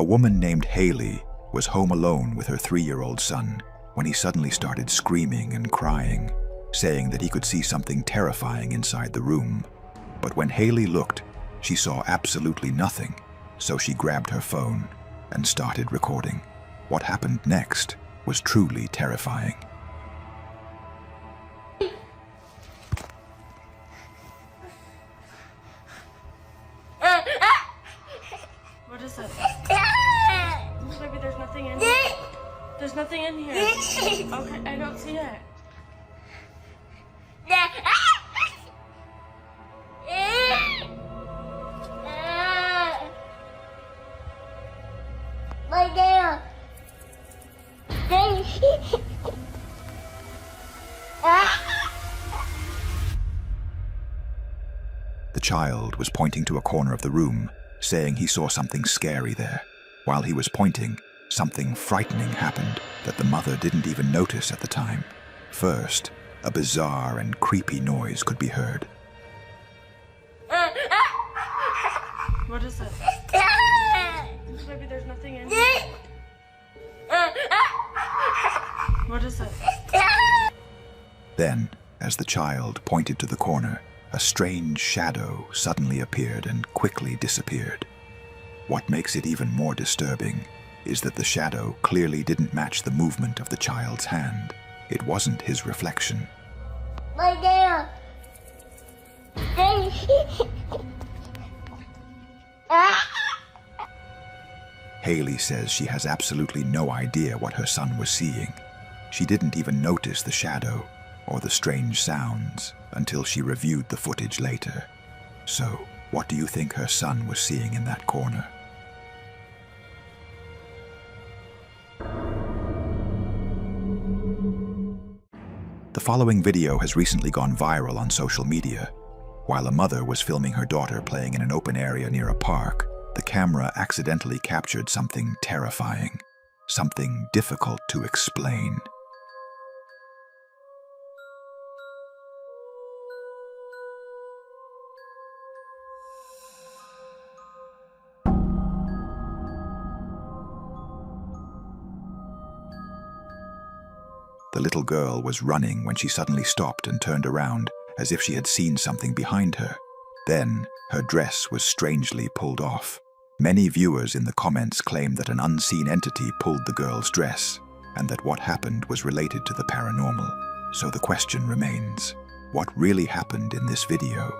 A woman named Haley was home alone with her 3-year-old son when he suddenly started screaming and crying, saying that he could see something terrifying inside the room. But when Haley looked, she saw absolutely nothing, so she grabbed her phone and started recording. What happened next was truly terrifying. What is it? Maybe there's nothing in here. There's nothing in here. Okay, I don't see it. The child was pointing to a corner of the room, saying he saw something scary there. While he was pointing, something frightening happened that the mother didn't even notice at the time. First, a bizarre and creepy noise could be heard. What is it? Maybe there's nothing in here. What is it? Then, as the child pointed to the corner, a strange shadow suddenly appeared and quickly disappeared. What makes it even more disturbing is that the shadow clearly didn't match the movement of the child's hand. It wasn't his reflection. Haley says she has absolutely no idea what her son was seeing. She didn't even notice the shadow or the strange sounds until she reviewed the footage later. So, what do you think her son was seeing in that corner? The following video has recently gone viral on social media. While a mother was filming her daughter playing in an open area near a park, the camera accidentally captured something terrifying, something difficult to explain. The little girl was running when she suddenly stopped and turned around, as if she had seen something behind her. Then, her dress was strangely pulled off. Many viewers in the comments claimed that an unseen entity pulled the girl's dress, and that what happened was related to the paranormal. So the question remains, what really happened in this video?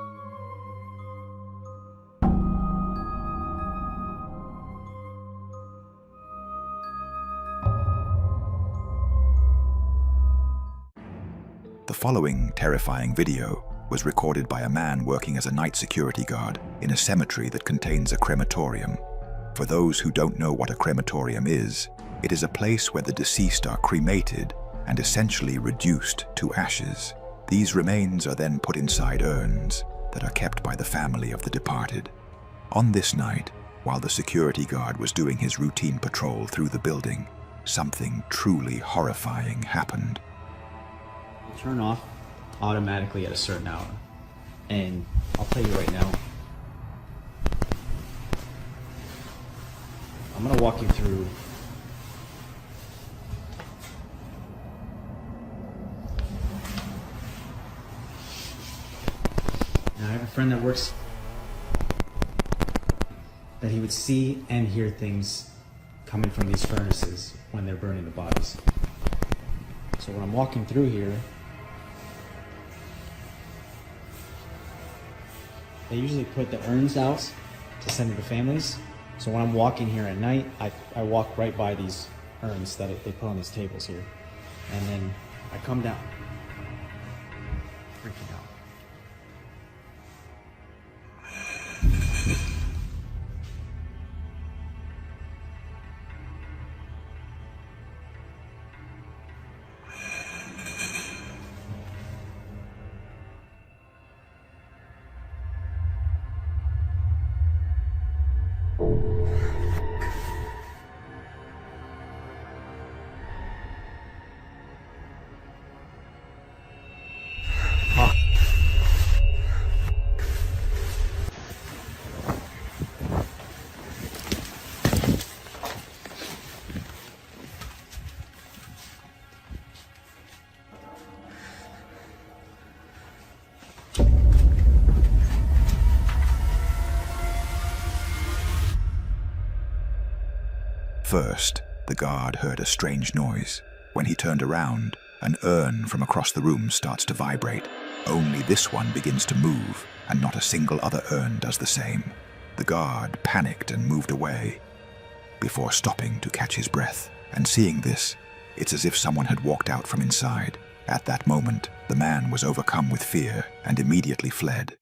The following terrifying video was recorded by a man working as a night security guard in a cemetery that contains a crematorium. For those who don't know what a crematorium is, it is a place where the deceased are cremated and essentially reduced to ashes. These remains are then put inside urns that are kept by the family of the departed. On this night, while the security guard was doing his routine patrol through the building, something truly horrifying happened. Turn off automatically at a certain hour, and I'll tell you right now, I'm gonna walk you through now. I have a friend that works that he would see and hear things coming from these furnaces when they're burning the bodies. So when I'm walking through here, they usually put the urns out to send to the families. So when I'm walking here at night, I walk right by these urns that they put on these tables here. And then I come down, freaking out. First, the guard heard a strange noise. When he turned around, an urn from across the room starts to vibrate. Only this one begins to move, and not a single other urn does the same. The guard panicked and moved away, before stopping to catch his breath. And seeing this, it's as if someone had walked out from inside. At that moment, the man was overcome with fear and immediately fled.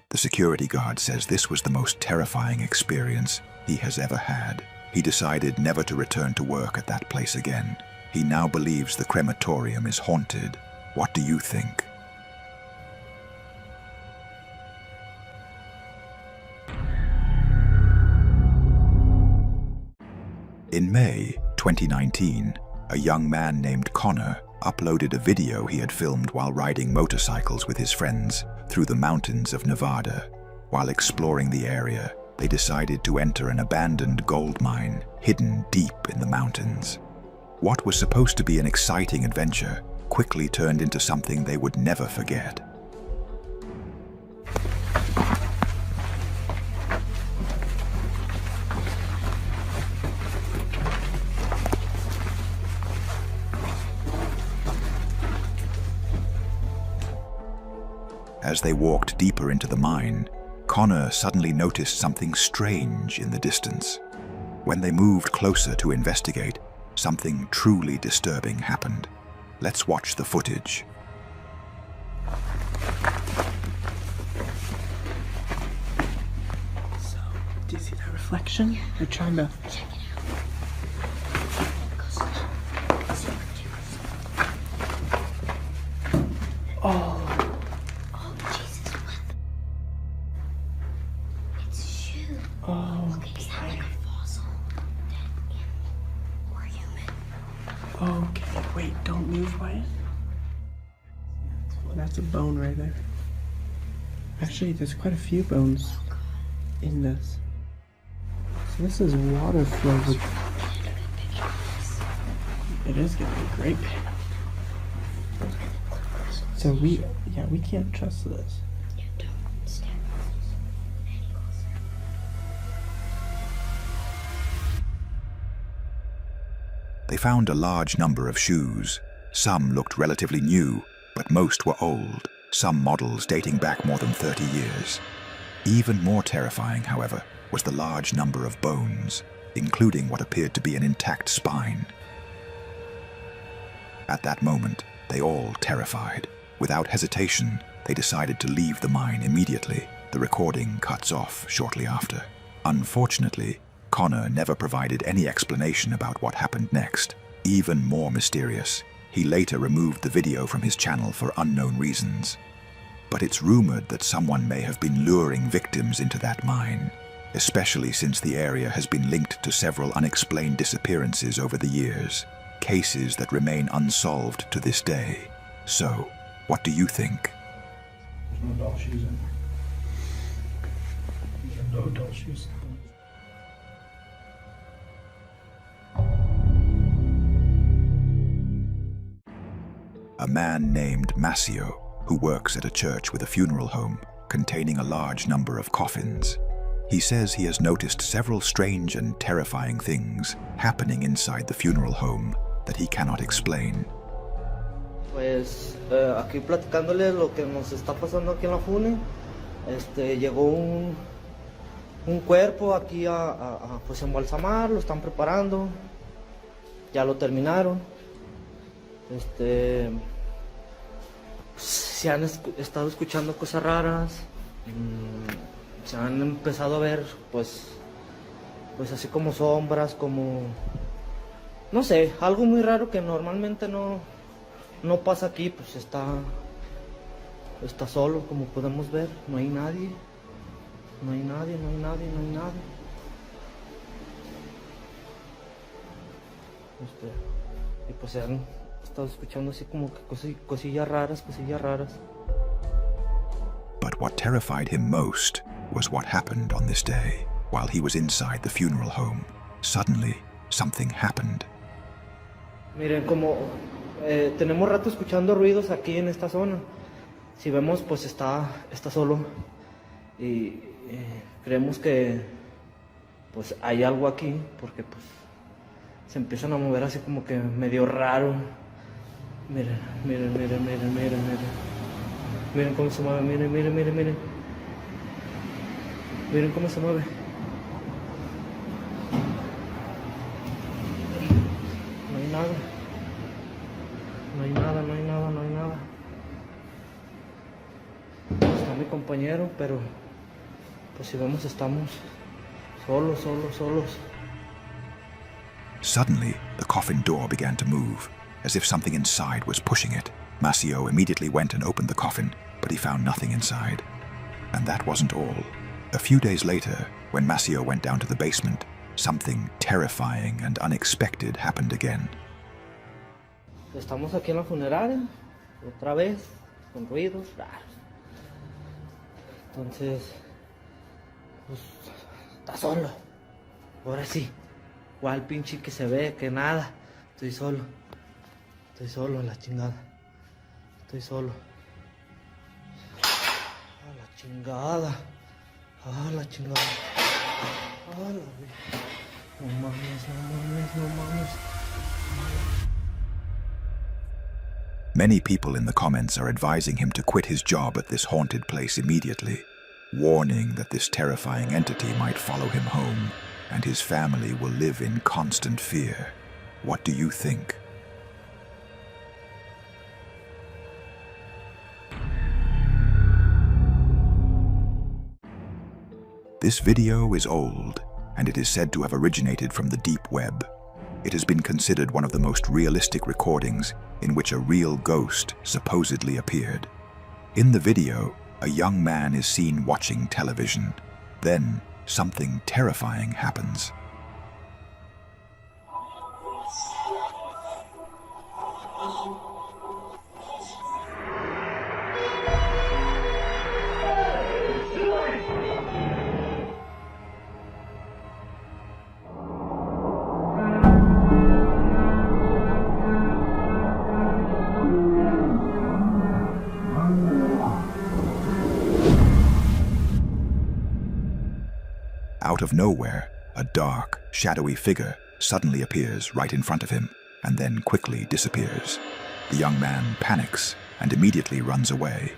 The security guard says this was the most terrifying experience he has ever had. He decided never to return to work at that place again. He now believes the crematorium is haunted. What do you think? In May 2019, a young man named Connor uploaded a video he had filmed while riding motorcycles with his friends through the mountains of Nevada. While exploring the area, they decided to enter an abandoned gold mine hidden deep in the mountains. What was supposed to be an exciting adventure quickly turned into something they would never forget. As they walked deeper into the mine, Connor suddenly noticed something strange in the distance. When they moved closer to investigate, something truly disturbing happened. Let's watch the footage. So, do you see that reflection? They're trying to... Check it out. Oh. Oh, Jesus, what? It's a shoe. Oh, Look, is that like a fossil? Dead animal or human? okay. Wait, don't move, Wyatt. That's a bone right there. Actually, there's quite a few bones in this. So this is water flow. It is gonna be great. So we can't trust this. Yeah, don't step any closer. They found a large number of shoes. Some looked relatively new, but most were old, some models dating back more than 30 years. Even more terrifying, however, was the large number of bones, including what appeared to be an intact spine. At that moment, they all terrified. Without hesitation, they decided to leave the mine immediately. The recording cuts off shortly after. Unfortunately, Connor never provided any explanation about what happened next. Even more mysterious, he later removed the video from his channel for unknown reasons. But it's rumored that someone may have been luring victims into that mine, especially since the area has been linked to several unexplained disappearances over the years, cases that remain unsolved to this day. So, what do you think? There's no doll shoes in there. There's no doll shoes. A man named Maceo, who works at a church with a funeral home containing a large number of coffins. He says he has noticed several strange and terrifying things happening inside the funeral home that he cannot explain. Pues aquí platicándole lo que nos está pasando aquí en la FUNE, llegó un cuerpo aquí a pues embalsamar, lo están preparando, ya lo terminaron. Se han estado escuchando cosas raras, se han empezado a ver pues así como sombras, como no sé, algo muy raro que normalmente no pasa aquí, pues está solo, como podemos ver, no hay nadie. Y pues se han estado escuchando así como que cosillas raras. But what terrified him most was what happened on this day. While he was inside the funeral home, suddenly something happened. Miren, como tenemos rato escuchando ruidos aquí en esta zona. Si vemos, pues está solo. Y creemos que pues hay algo aquí, porque pues se empiezan a mover así como que medio raro. Miren, miren, miren, miren, miren, miren. Miren cómo se mueve, miren, miren, miren, miren. Miren cómo se mueve. No hay nada. No hay nada, no hay nada, no hay nada. Está mi compañero, pero pues si vemos estamos solos, solos, solos. Suddenly, the coffin door began to move, as if something inside was pushing it. Maceo immediately went and opened the coffin, but he found nothing inside. And that wasn't all. A few days later, when Maceo went down to the basement, something terrifying and unexpected happened again. Estamos aquí en la funeraria, otra vez, con ruidos raros. Entonces, pues, está solo. Ahora sí. ¿Cuál pinche que se ve? Que nada. Estoy solo. Estoy solo, la chingada. Estoy solo. A la chingada. A la chingada. A la... No mames, no mames, no mames. Many people in the comments are advising him to quit his job at this haunted place immediately, warning that this terrifying entity might follow him home, and his family will live in constant fear. What do you think? This video is old, and it is said to have originated from the deep web. It has been considered one of the most realistic recordings in which a real ghost supposedly appeared. In the video, a young man is seen watching television. Then, something terrifying happens. Out of nowhere, a dark, shadowy figure suddenly appears right in front of him and then quickly disappears. The young man panics and immediately runs away.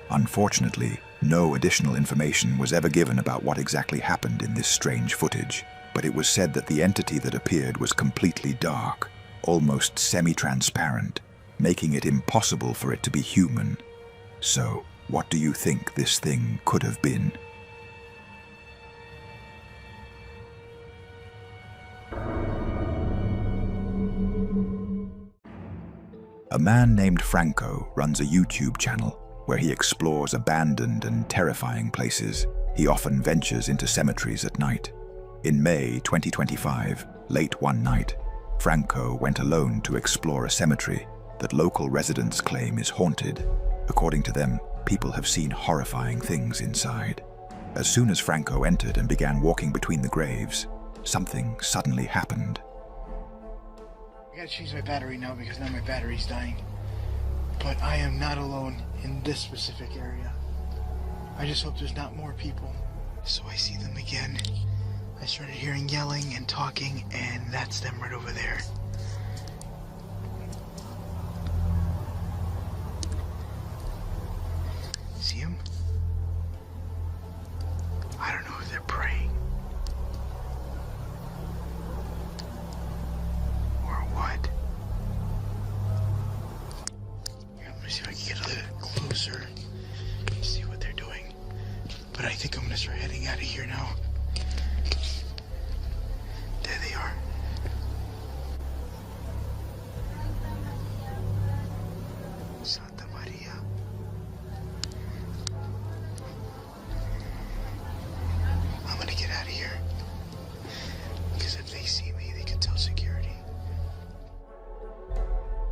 Unfortunately, no additional information was ever given about what exactly happened in this strange footage, but it was said that the entity that appeared was completely dark, almost semi-transparent, making it impossible for it to be human. So, what do you think this thing could have been? A man named Franco runs a YouTube channel where he explores abandoned and terrifying places. He often ventures into cemeteries at night. In May 2025, late one night, Franco went alone to explore a cemetery that local residents claim is haunted. According to them, people have seen horrifying things inside. As soon as Franco entered and began walking between the graves, something suddenly happened. I gotta change my battery now because now my battery's dying. But I am not alone in this specific area. I just hope there's not more people. So I see them again. I started hearing yelling and talking, and that's them right over there. See them? I don't know if they're praying. Or what? Here, let me see if I can get a little closer and see what they're doing. But I think I'm gonna start heading out of here now. There they are. Santa Maria. I'm gonna get out of here. Because if they see me, they can tell security.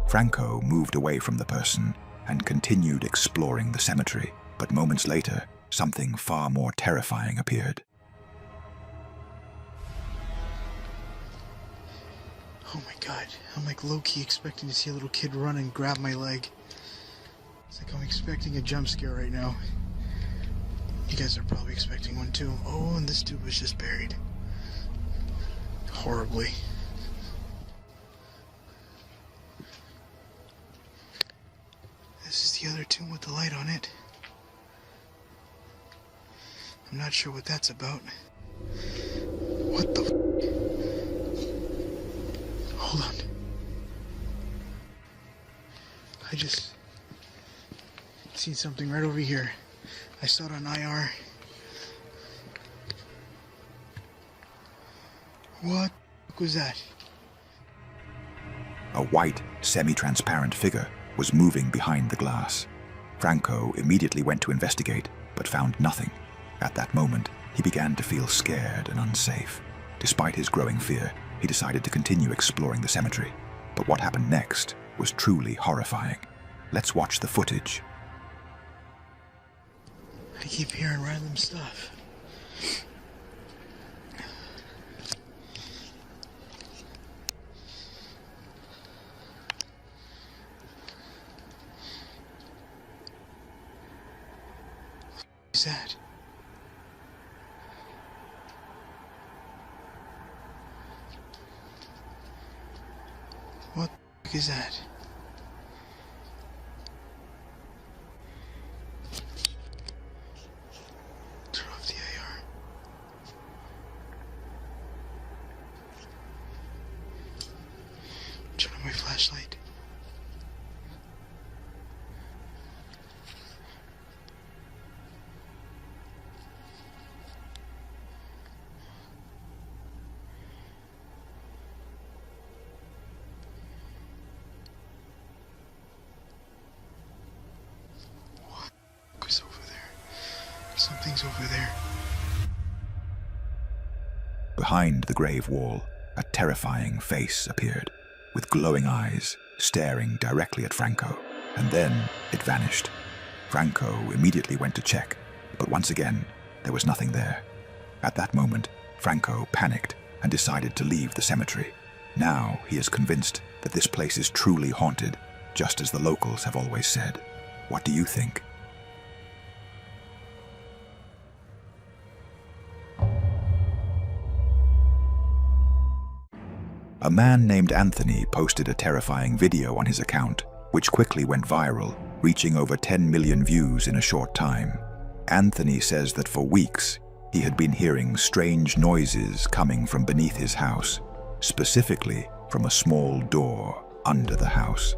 Franco moved away from the person and continued exploring the cemetery, but moments later, something far more terrifying appeared. Oh my god. I'm like low-key expecting to see a little kid run and grab my leg. It's like I'm expecting a jump scare right now. You guys are probably expecting one too. Oh, and this dude was just buried. Horribly. This is the other tomb with the light on it. I'm not sure what that's about. What the Hold on. I just seen something right over here. I saw it on IR. What was that? A white, semi-transparent figure was moving behind the glass. Franco immediately went to investigate, but found nothing. At that moment, he began to feel scared and unsafe. Despite his growing fear, he decided to continue exploring the cemetery. But what happened next was truly horrifying. Let's watch the footage. I keep hearing random stuff. What is that? What is that? Turn off the AR. Turn on my flashlight. What's over there? Something's over there. Behind the grave wall, a terrifying face appeared, with glowing eyes, staring directly at Franco. And then it vanished. Franco immediately went to check, but once again, there was nothing there. At that moment, Franco panicked and decided to leave the cemetery. Now he is convinced that this place is truly haunted, just as the locals have always said. What do you think? A man named Anthony posted a terrifying video on his account, which quickly went viral, reaching over 10 million views in a short time. Anthony says that for weeks, he had been hearing strange noises coming from beneath his house, specifically from a small door under the house.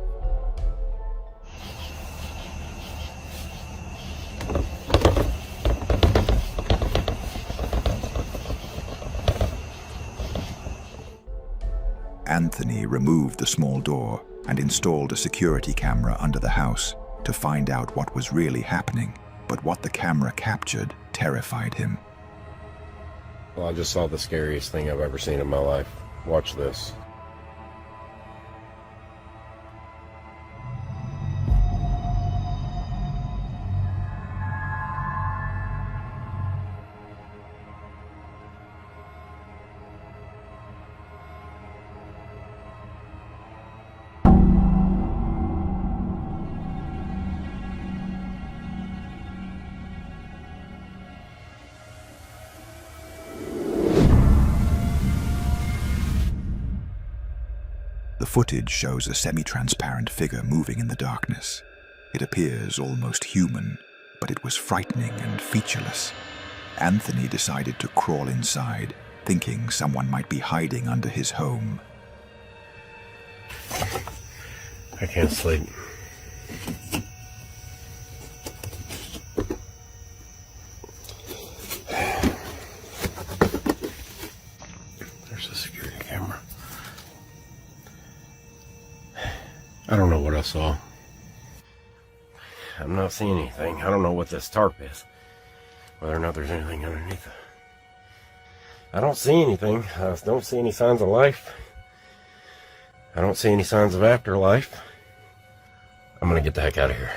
Anthony removed the small door and installed a security camera under the house to find out what was really happening, but what the camera captured terrified him. Well, I just saw the scariest thing I've ever seen in my life. Watch this. The footage shows a semi-transparent figure moving in the darkness. It appears almost human, but it was frightening and featureless. Anthony decided to crawl inside, thinking someone might be hiding under his home. I can't sleep. There's a security camera. I don't know what I saw. I'm not seeing anything. I don't know what this tarp is. Whether or not there's anything underneath it. I don't see anything. I don't see any signs of life. I don't see any signs of afterlife. I'm gonna get the heck out of here.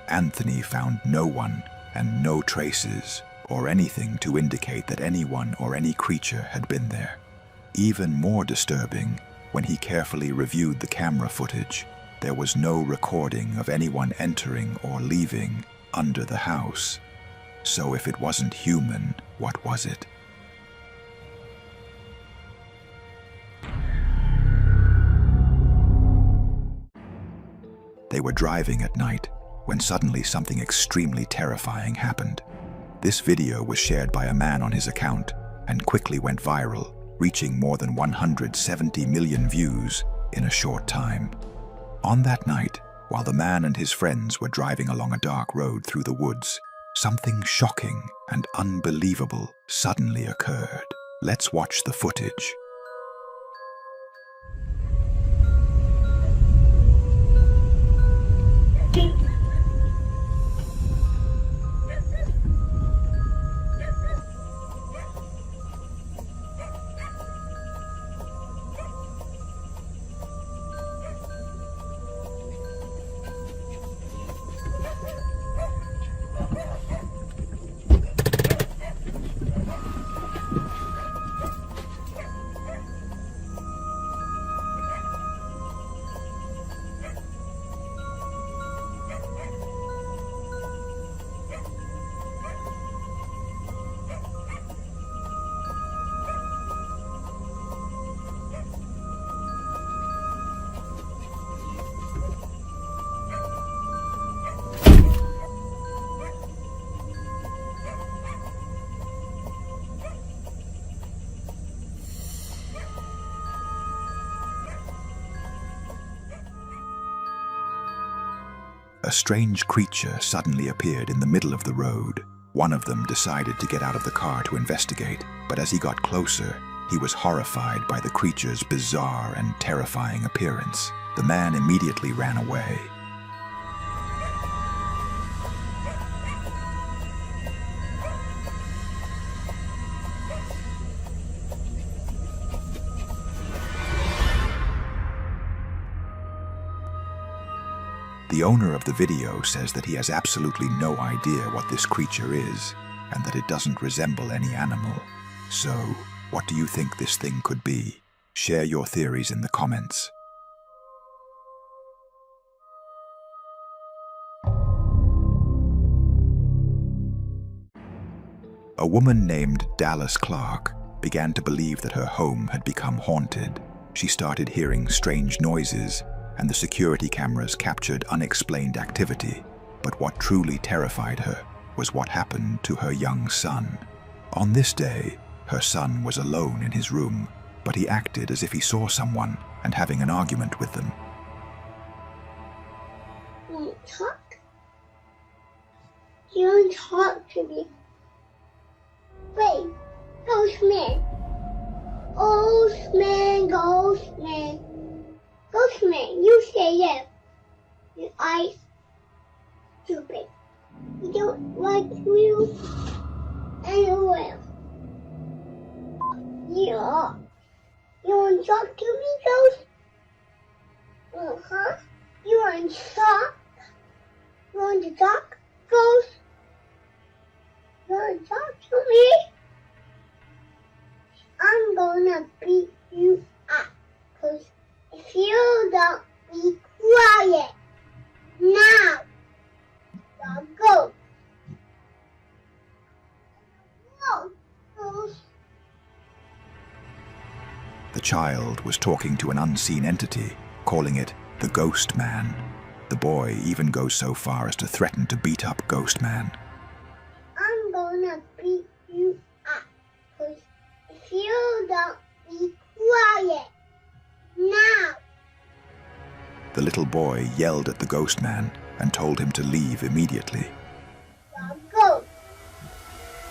Anthony found no one and no traces or anything to indicate that anyone or any creature had been there. Even more disturbing, when he carefully reviewed the camera footage, there was no recording of anyone entering or leaving under the house. So if it wasn't human, what was it? They were driving at night when suddenly something extremely terrifying happened. This video was shared by a man on his account and quickly went viral, reaching more than 170 million views in a short time. On that night, while the man and his friends were driving along a dark road through the woods, something shocking and unbelievable suddenly occurred. Let's watch the footage. A strange creature suddenly appeared in the middle of the road. One of them decided to get out of the car to investigate, but as he got closer, he was horrified by the creature's bizarre and terrifying appearance. The man immediately ran away. The owner of the video says that he has absolutely no idea what this creature is, and that it doesn't resemble any animal. So, what do you think this thing could be? Share your theories in the comments. A woman named Dallas Clark began to believe that her home had become haunted. She started hearing strange noises, and the security cameras captured unexplained activity. But what truly terrified her was what happened to her young son. On this day, her son was alone in his room, but he acted as if he saw someone and having an argument with them. You want to talk? You want to talk to me? Wait, ghost man. Ghost man, ghost man. Ghost man, you say yes. Your eyes stupid. You don't like you anywhere. Yeah. You want to talk to me, ghost? Uh-huh. You want to talk? You want to talk, ghost? You want to talk to me? I'm gonna beat you up, 'cause if you don't be quiet now, I'll go. Go. The child was talking to an unseen entity, calling it the Ghost Man. The boy even goes so far as to threaten to beat up Ghost Man. I'm gonna beat you up, 'cause if you don't be quiet now. The little boy yelled at the Ghost Man and told him to leave immediately. I'll go.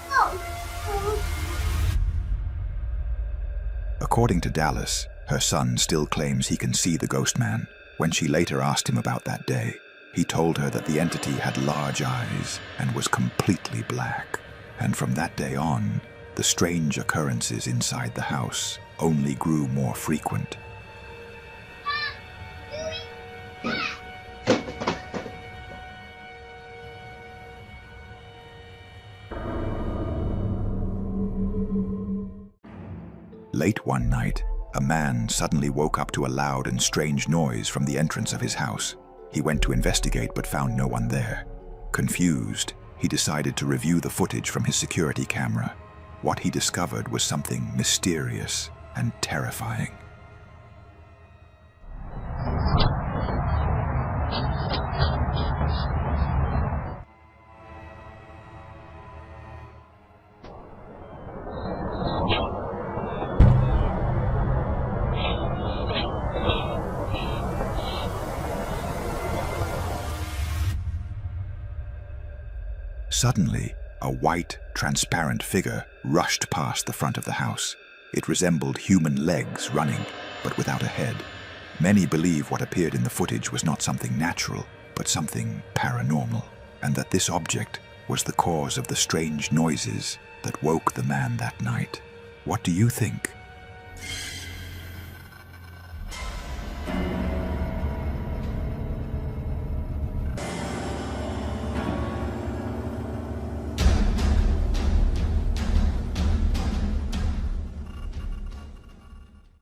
Go. According to Dallas, her son still claims he can see the Ghost Man. When she later asked him about that day, he told her that the entity had large eyes and was completely black. And from that day on, the strange occurrences inside the house only grew more frequent. Late one night, a man suddenly woke up to a loud and strange noise from the entrance of his house. He went to investigate but found no one there. Confused, he decided to review the footage from his security camera. What he discovered was something mysterious and terrifying. Suddenly, a white, transparent figure rushed past the front of the house. It resembled human legs running, but without a head. Many believe what appeared in the footage was not something natural, but something paranormal, and that this object was the cause of the strange noises that woke the man that night. What do you think?